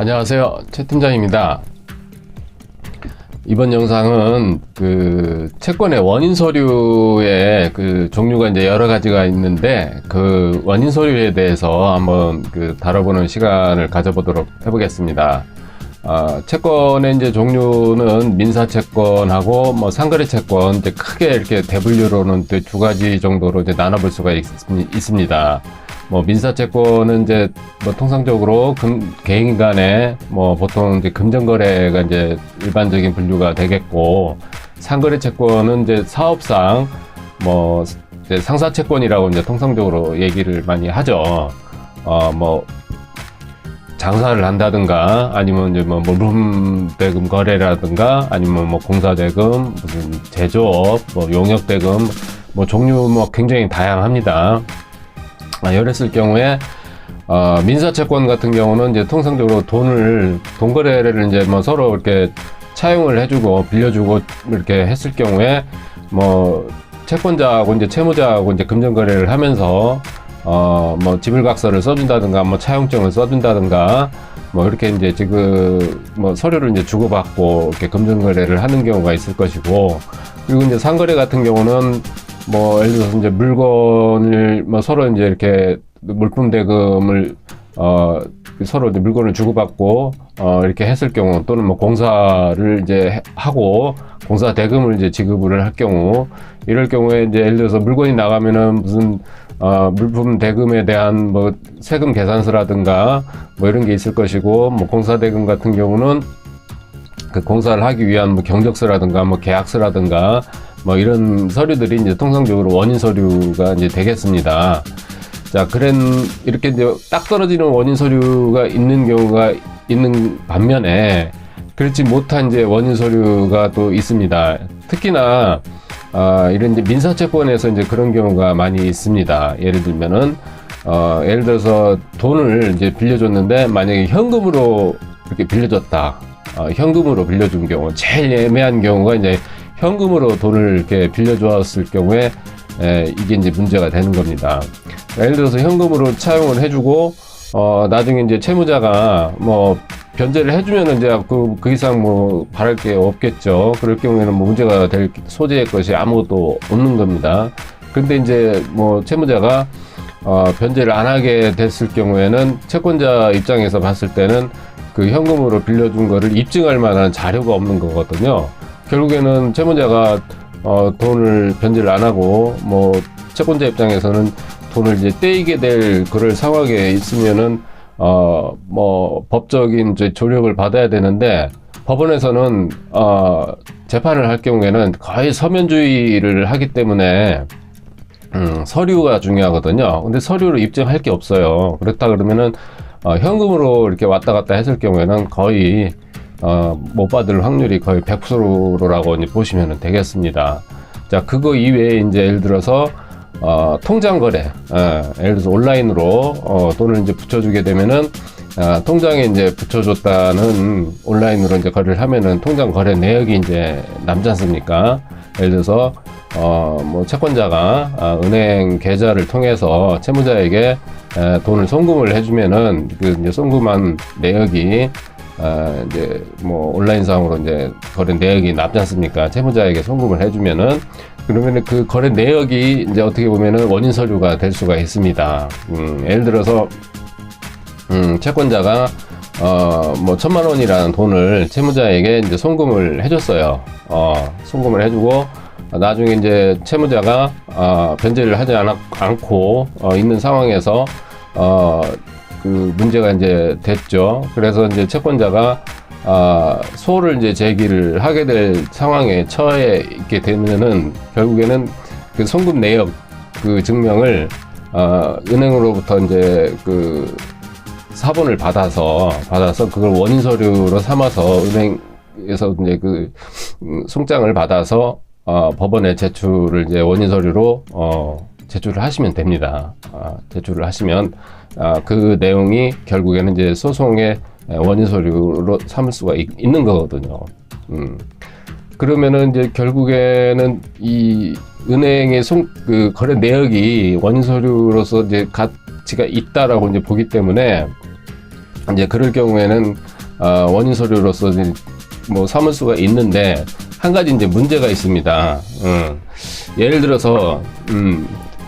안녕하세요, 최 팀장입니다. 이번 영상은 채권의 원인 서류의 종류가 이제 여러 가지가 있는데, 그 원인 서류에 대해서 한번 다뤄보는 시간을 가져보도록 해보겠습니다. 채권의 이제 종류는 민사채권하고 상거래 채권, 이제 크게 이렇게 대분류로는 두 가지 정도로 이제 나눠볼 수가 있습니다. 민사채권은 이제 통상적으로 개인 간에 보통 이제 금전거래가 이제 일반적인 분류가 되겠고, 상거래 채권은 이제 사업상 이제 상사채권이라고 이제 통상적으로 얘기를 많이 하죠. 장사를 한다든가, 아니면 이제 물품대금 거래라든가, 아니면 공사대금, 무슨 제조업, 용역대금, 종류 굉장히 다양합니다. 이랬을 경우에 민사채권 같은 경우는 이제 통상적으로 돈 거래를 이제 서로 이렇게 차용을 해주고 빌려주고 이렇게 했을 경우에 채권자하고 이제 채무자하고 이제 금전 거래를 하면서 지불각서를 써준다든가 차용증을 써준다든가 이렇게 이제 서류를 이제 주고받고 이렇게 금전 거래를 하는 경우가 있을 것이고, 그리고 이제 상거래 같은 경우는 예를 들어서 이제 물건을 서로 이제 이렇게 물품 대금을 서로 이제 물건을 주고받고 이렇게 했을 경우, 또는 공사를 이제 하고 공사 대금을 이제 지급을 할 경우, 이럴 경우에 이제 예를 들어서 물건이 나가면은 무슨 물품 대금에 대한 세금 계산서라든가 이런 게 있을 것이고, 공사 대금 같은 경우는 그 공사를 하기 위한 경적서라든가 계약서라든가 이런 서류들이 이제 통상적으로 원인 서류가 이제 되겠습니다. 자, 이렇게 이제 딱 떨어지는 원인 서류가 있는 경우가 있는 반면에, 그렇지 못한 이제 원인 서류가 또 있습니다. 특히나 이런 이제 민사채권에서 이제 그런 경우가 많이 있습니다. 예를 들면은 예를 들어서 돈을 이제 빌려줬는데, 만약에 현금으로 이렇게 빌려줬다. 현금으로 빌려준 경우, 제일 애매한 경우가 이제 현금으로 돈을 이렇게 빌려주었을 경우에 이게 이제 문제가 되는 겁니다. 예를 들어서 현금으로 차용을 해주고 나중에 이제 채무자가 변제를 해주면은 이제 그 이상 바랄 게 없겠죠. 그럴 경우에는 문제가 될 소재의 것이 아무것도 없는 겁니다. 근데 이제 채무자가 변제를 안 하게 됐을 경우에는 채권자 입장에서 봤을 때는 그 현금으로 빌려준 거를 입증할 만한 자료가 없는 거거든요. 결국에는 채무자가 돈을 변제를 안 하고 채권자 입장에서는 돈을 이제 떼이게 될 그럴 상황에 있으면은 법적인 이제 조력을 받아야 되는데, 법원에서는 재판을 할 경우에는 거의 서면주의를 하기 때문에 서류가 중요하거든요. 근데 서류로 입증할 게 없어요. 그렇다 그러면은 현금으로 이렇게 왔다 갔다 했을 경우에는 거의 못 받을 확률이 거의 100%라고 이제 보시면 되겠습니다. 자, 그거 이외에 이제 예를 들어서 통장 거래, 예를 들어서 온라인으로 돈을 이제 붙여주게 되면은 통장에 이제 붙여줬다는, 온라인으로 이제 거래를 하면은 통장 거래 내역이 이제 남지 않습니까? 예를 들어서 채권자가 은행 계좌를 통해서 채무자에게 돈을 송금을 해주면은 이제 송금한 내역이 이제 온라인상으로 이제 거래 내역이 남지 않습니까? 채무자에게 송금을 해주면은, 그러면은 그 거래 내역이 이제 어떻게 보면은 원인 서류가 될 수가 있습니다. 예를 들어서 채권자가 1,000만 원이라는 돈을 채무자에게 이제 송금을 해줬어요. 송금을 해주고 나중에 이제 채무자가 변제를 하지 않고 있는 상황에서 그 문제가 이제 됐죠. 그래서 이제 채권자가 소를 이제 제기를 하게 될 상황에 처해 있게 되면은, 결국에는 그 송금 내역 그 증명을 은행으로부터 이제 그 사본을 받아서 그걸 원인 서류로 삼아서 은행에서 이제 그 송장을 받아서 법원에 제출을 이제 원인 서류로 제출을 하시면 됩니다. 제출을 하시면 그 내용이 결국에는 이제 소송의 원인 서류로 삼을 수가 있는 거거든요. 그러면은 이제 결국에는 이 은행의 그 거래 내역이 원인 서류로서 이제 가치가 있다라고 이제 보기 때문에 이제 그럴 경우에는 원인 서류로서 뭐 삼을 수가 있는데 한 가지 이제 문제가 있습니다. 예를 들어서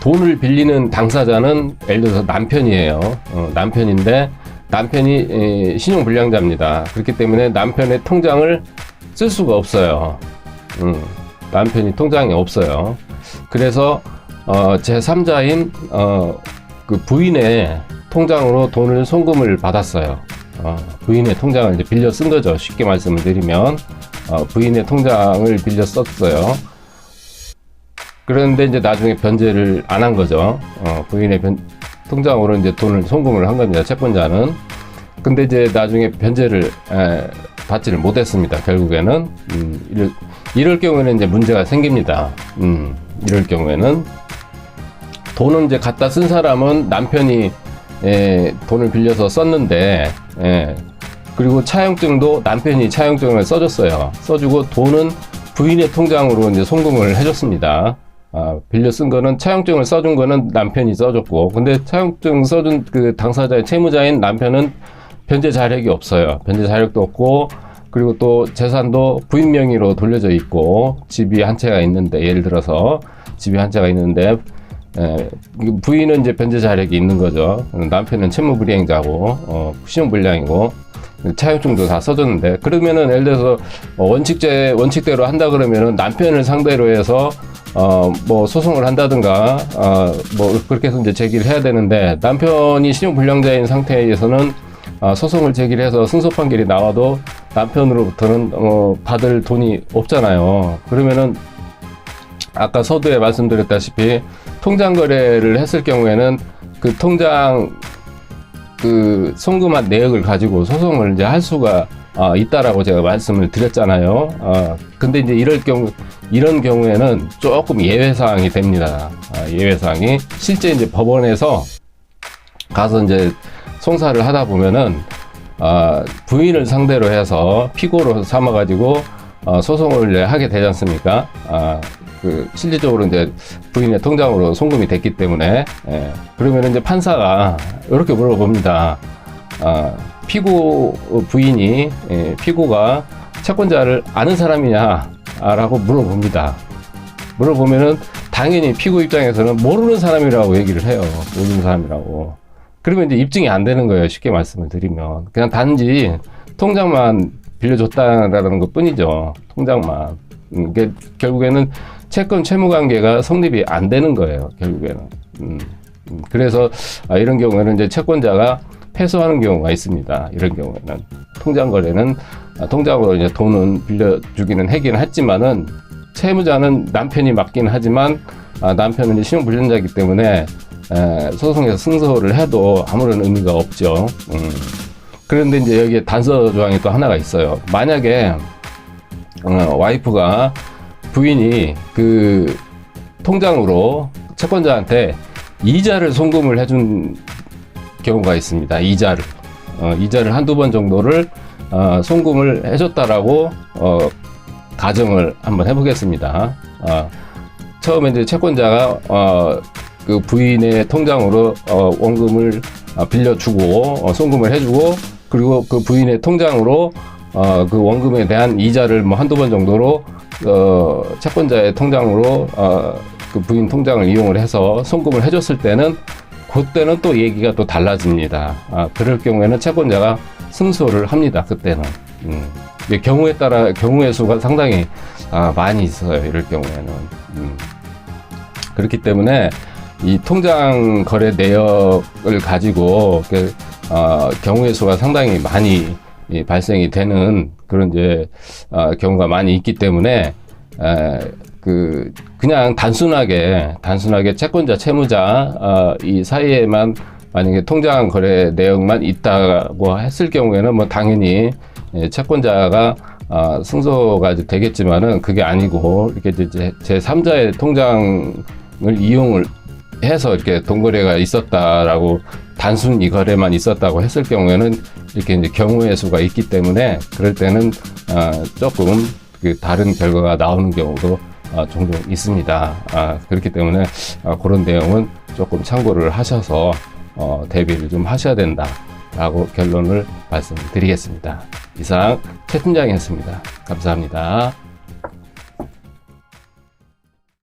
돈을 빌리는 당사자는 예를 들어서 남편이에요. 남편인데 남편이 신용불량자입니다. 그렇기 때문에 남편의 통장을 쓸 수가 없어요. 남편이 통장이 없어요. 그래서 제3자인 그 부인의 통장으로 돈을 송금을 받았어요. 부인의 통장을 이제 빌려 쓴 거죠. 쉽게 말씀을 드리면 부인의 통장을 빌려 썼어요. 그런데 이제 나중에 변제를 안 한 거죠. 부인의 통장으로 이제 돈을 송금을 한 겁니다. 채권자는. 근데 이제 나중에 변제를 받지를 못했습니다. 결국에는 이럴 경우에는 이제 문제가 생깁니다. 이럴 경우에는 돈은 이제 갖다 쓴 사람은 남편이 돈을 빌려서 썼는데, 그리고 차용증도 남편이 차용증을 써줬어요. 써주고 돈은 부인의 통장으로 이제 송금을 해줬습니다. 빌려 쓴 거는 차용증을 써준 거는 남편이 써줬고, 근데 차용증 써준 그 당사자의 채무자인 남편은 변제 자력이 없어요. 변제 자력도 없고, 그리고 또 재산도 부인 명의로 돌려져 있고, 집이 한 채가 있는데, 예를 들어서 집이 한 채가 있는데, 부인은 이제 변제 자력이 있는 거죠. 남편은 채무불이행자고, 신용불량이고, 차용증도 다 써줬는데, 그러면은 예를 들어서 원칙대로 한다 그러면은 남편을 상대로 해서 뭐 소송을 한다든가 뭐 그렇게 해서 이제 제기를 해야 되는데, 남편이 신용불량자인 상태에서는 소송을 제기를 해서 승소 판결이 나와도 남편으로부터는 받을 돈이 없잖아요. 그러면은 아까 서두에 말씀드렸다시피 통장 거래를 했을 경우에는 그 통장 그 송금한 내역을 가지고 소송을 이제 할 수가 있다라고 제가 말씀을 드렸잖아요. 근데 이제 이런 경우에는 조금 예외 사항이 됩니다. 예외 사항이 실제 이제 법원에서 가서 이제 송사를 하다 보면은 부인을 상대로 해서 피고로 삼아가지고 소송을 하게 되지 않습니까? 실질적으로 이제 부인의 통장으로 송금이 됐기 때문에, 그러면 이제 판사가 이렇게 물어봅니다. 피고 부인이, 피고가 채권자를 아는 사람이냐라고 물어봅니다. 물어보면은 당연히 피고 입장에서는 모르는 사람이라고 얘기를 해요. 모르는 사람이라고. 그러면 이제 입증이 안 되는 거예요. 쉽게 말씀을 드리면. 그냥 단지 통장만 빌려줬다라는 것 뿐이죠. 통장만. 결국에는 채권 채무 관계가 성립이 안 되는 거예요. 결국에는. 그래서 이런 경우에는 이제 채권자가 패소하는 경우가 있습니다. 이런 경우에는 통장 거래는 통장으로 이제 돈은 빌려주기는 하긴 했지만은 채무자는 남편이 맞긴 하지만 남편은 이제 신용불량자이기 때문에 소송에서 승소를 해도 아무런 의미가 없죠. 그런데 이제 여기에 단서 조항이 또 하나가 있어요. 만약에 와이프가 부인이 그 통장으로 채권자한테 이자를 송금을 해준 경우가 있습니다. 이자를 한두 번 정도를 송금을 해줬다라고 가정을 한번 해보겠습니다. 처음에 이제 채권자가 그 부인의 통장으로 원금을 빌려주고 송금을 해주고, 그리고 그 부인의 통장으로 그 원금에 대한 이자를 뭐 한두 번 정도로 채권자의 통장으로 그 부인 통장을 이용을 해서 송금을 해줬을 때는, 그때는 또 얘기가 또 달라집니다. 그럴 경우에는 채권자가 승소를 합니다. 그때는. 경우에 따라 경우의 수가 상당히 많이 있어요. 이럴 경우에는. 그렇기 때문에 이 통장 거래 내역을 가지고 경우의 수가 상당히 많이 발생이 되는 그런 이제 경우가 많이 있기 때문에 그냥 단순하게 채권자 채무자 이 사이에만 만약에 통장 거래 내역만 있다고 했을 경우에는 뭐 당연히 채권자가 승소가 되겠지만은 그게 아니고, 이렇게 이제 제3자의 통장을 이용을 해서 이렇게 돈거래가 있었다라고, 단순히 거래만 있었다고 했을 경우에는 이렇게 이제 경우의 수가 있기 때문에, 그럴 때는 조금 다른 결과가 나오는 경우도 종종 있습니다. 그렇기 때문에 그런 내용은 조금 참고를 하셔서 대비를 좀 하셔야 된다. 라고 결론을 말씀드리겠습니다. 이상 최 팀장이었습니다. 감사합니다.